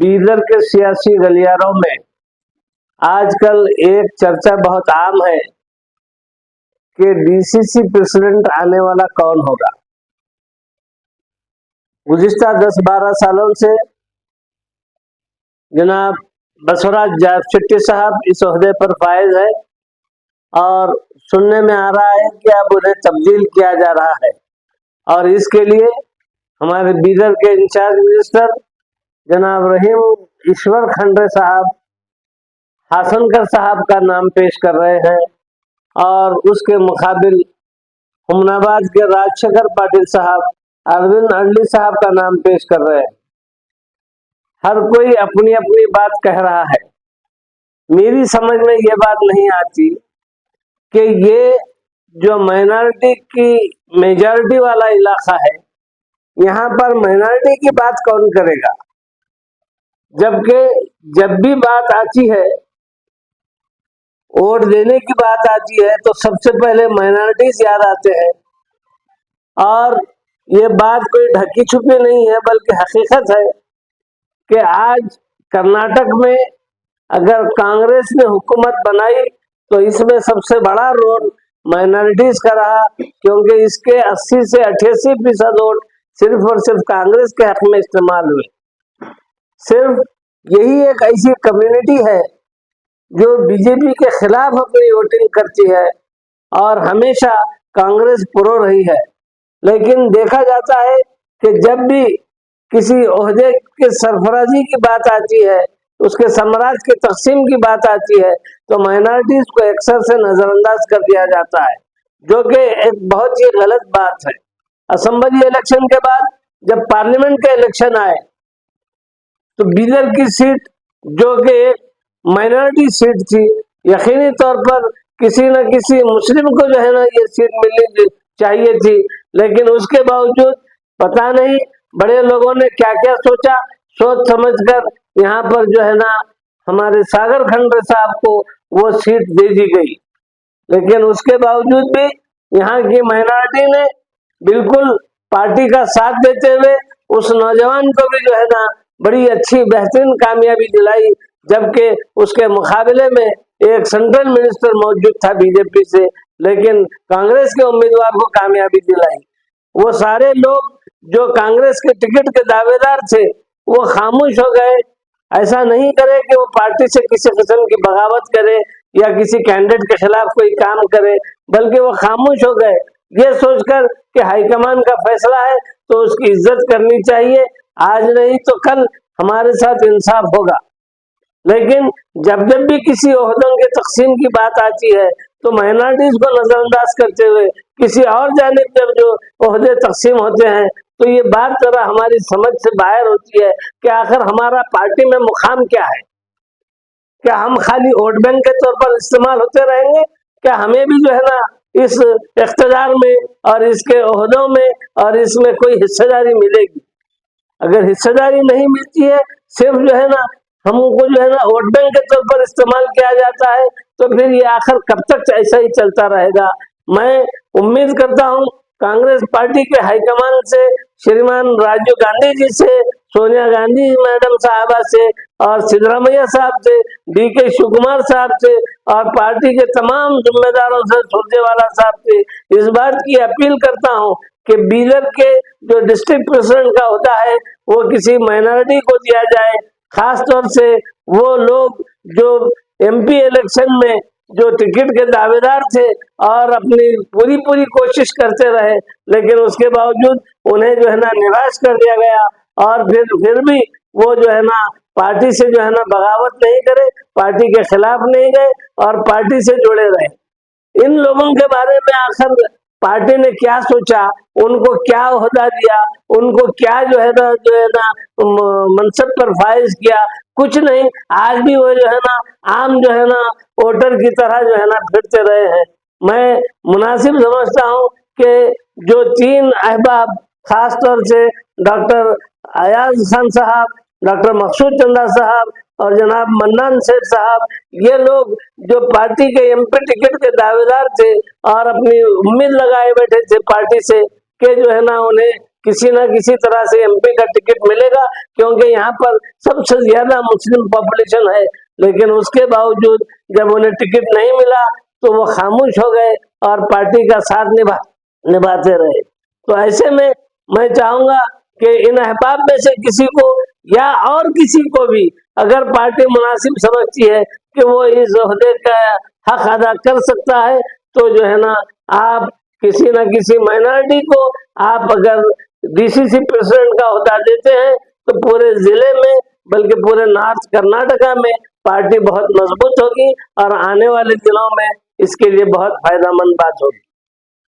बीदर के सियासी गलियारों में आजकल एक चर्चा बहुत आम है कि डीसीसी प्रेसिडेंट आने वाला कौन होगा। गुज़िश्ता 10-12 सालों से जनाब बसवराज जायब साहब इस ओहदे पर फायज है और सुनने में आ रहा है कि अब उन्हें तब्दील किया जा रहा है और इसके लिए हमारे बीदर के इंचार्ज मिनिस्टर जनाब रहीम ईश्वर खंडे साहब हासनकर साहब का नाम पेश कर रहे हैं और उसके मुकाबिल हुमनाबाद के राजशेखर पाटिल साहब अरविंद अडली साहब का नाम पेश कर रहे हैं। हर कोई अपनी अपनी बात कह रहा है। मेरी समझ में ये बात नहीं आती कि ये जो माइनॉरिटी की मेजॉरिटी वाला इलाका है, यहाँ पर माइनॉरिटी की बात कौन करेगा, जबकि जब भी बात आती है, वोट देने की बात आती है, तो सबसे पहले माइनॉरिटीज याद आते हैं। और ये बात कोई ढकी छुपी नहीं है, बल्कि हकीकत है कि आज कर्नाटक में अगर कांग्रेस ने हुकूमत बनाई तो इसमें सबसे बड़ा रोल माइनॉरिटीज का रहा, क्योंकि इसके 80 से 88% वोट सिर्फ और सिर्फ कांग्रेस के हक में इस्तेमाल हुए। सिर्फ यही एक ऐसी कम्युनिटी है जो बीजेपी के खिलाफ अपनी वोटिंग करती है और हमेशा कांग्रेस प्रो रही है। लेकिन देखा जाता है कि जब भी किसी ओहदे के सरफराजी की बात आती है, उसके साम्राज्य के तकसीम की बात आती है, तो माइनॉरिटीज को अक्सर से नजरअंदाज कर दिया जाता है, जो कि एक बहुत ही गलत बात है। असेंबली इलेक्शन के बाद जब पार्लियामेंट के इलेक्शन आए तो बीदर की सीट जो कि एक माइनॉरिटी सीट थी, यकीनी तौर पर किसी न किसी मुस्लिम को जो है ना ये सीट मिलनी चाहिए थी, लेकिन उसके बावजूद पता नहीं बड़े लोगों ने क्या क्या सोचा, सोच समझकर यहाँ पर जो है ना हमारे सागर खंडे साहब को वो सीट दे दी गई। लेकिन उसके बावजूद भी यहाँ की माइनॉरिटी ने बिल्कुल पार्टी का साथ देते हुए उस नौजवान को भी जो है ना बड़ी अच्छी बेहतरीन कामयाबी दिलाई, जबकि उसके मुकाबले में एक सेंट्रल मिनिस्टर मौजूद था बीजेपी से, लेकिन कांग्रेस के उम्मीदवार को कामयाबी दिलाई। वो सारे लोग जो कांग्रेस के टिकट के दावेदार थे वो खामोश हो गए। ऐसा नहीं करे कि वो पार्टी से किसी किस्म की बगावत करे या किसी कैंडिडेट के खिलाफ कोई काम करे, बल्कि वो खामोश हो गए ये सोचकर कि हाईकमान का फैसला है तो उसकी इज्जत करनी चाहिए, आज नहीं तो कल हमारे साथ इंसाफ होगा। लेकिन जब जब भी किसी ओहदों के तकसीम की बात आती है तो माइनॉरिटीज को नजरअंदाज करते हुए किसी और जानिब जब जो ओहदे तकसीम होते हैं तो ये बात जरा हमारी समझ से बाहर होती है कि आखिर हमारा पार्टी में मुकाम क्या है। क्या हम खाली वोट बैंक के तौर पर इस्तेमाल होते रहेंगे? क्या हमें भी जो है ना इस इख्तियार में और इसके ओहदों में और इसमें कोई हिस्सेदारी मिलेगी? अगर हिस्सेदारी नहीं मिलती है, सिर्फ जो है ना हमको जो है ना वोट बैंक के तौर पर इस्तेमाल किया जाता है, तो फिर ये आखिर कब तक ऐसा ही चलता रहेगा। मैं उम्मीद करता हूँ कांग्रेस पार्टी के हाईकमान से, श्रीमान राजीव गांधी जी से, सोनिया गांधी मैडम साहबा से और सिद्धरामैया साहब से, डीके शिवकुमार साहब से और पार्टी के तमाम जिम्मेदारों से, सुरजेवाला साहब से इस बात की अपील करता हूँ कि बीदर के जो डिस्ट्रिक्ट प्रेसिडेंट का होता है वो किसी माइनॉरिटी को दिया जाए। खास तौर से वो लोग जो एमपी इलेक्शन में जो टिकट के दावेदार थे और अपनी पूरी कोशिश करते रहे, लेकिन उसके बावजूद उन्हें जो है ना निराश कर दिया गया और फिर भी वो जो है ना पार्टी से जो है ना बगावत नहीं करे, पार्टी के खिलाफ नहीं गए और पार्टी से जुड़े रहे। इन लोगों के बारे में आखिर पार्टी ने क्या सोचा, उनको क्या ओहदा दिया, उनको क्या जो है ना मनसब पर फाइज किया? कुछ नहीं। आज भी वो जो है ना आम जो है ना वोटर की तरह जो है ना फिरते रहे हैं। मैं मुनासिब समझता हूँ कि जो 3 अहबाब खास तौर से डॉक्टर अयाज खान साहब, डॉक्टर मकसूद चंदा साहब और जनाब मन्नान सेठ साहब, ये लोग जो पार्टी के एमपी टिकट के दावेदार थे और अपनी उम्मीद लगाए बैठे थे पार्टी से कि जो है ना उन्हें किसी न किसी तरह से एमपी का टिकट मिलेगा, क्योंकि यहाँ पर सबसे ज्यादा मुस्लिम पॉपुलेशन है। लेकिन उसके बावजूद जब उन्हें टिकट नहीं मिला तो वो खामोश हो गए और पार्टी का साथ निभाते रहे। तो ऐसे में मैं चाहूंगा कि इन अहबाब में से किसी को या और किसी को भी अगर पार्टी मुनासिब समझती है कि वो इस ओहदे का हक अदा कर सकता है, तो जो है ना, आप किसी न किसी माइनॉरिटी को आप अगर डीसीसी प्रेसिडेंट का ओहदा देते हैं तो पूरे जिले में बल्कि पूरे नॉर्थ कर्नाटका में पार्टी बहुत मजबूत होगी और आने वाले दिनों में इसके लिए बहुत फायदेमंद बात होगी।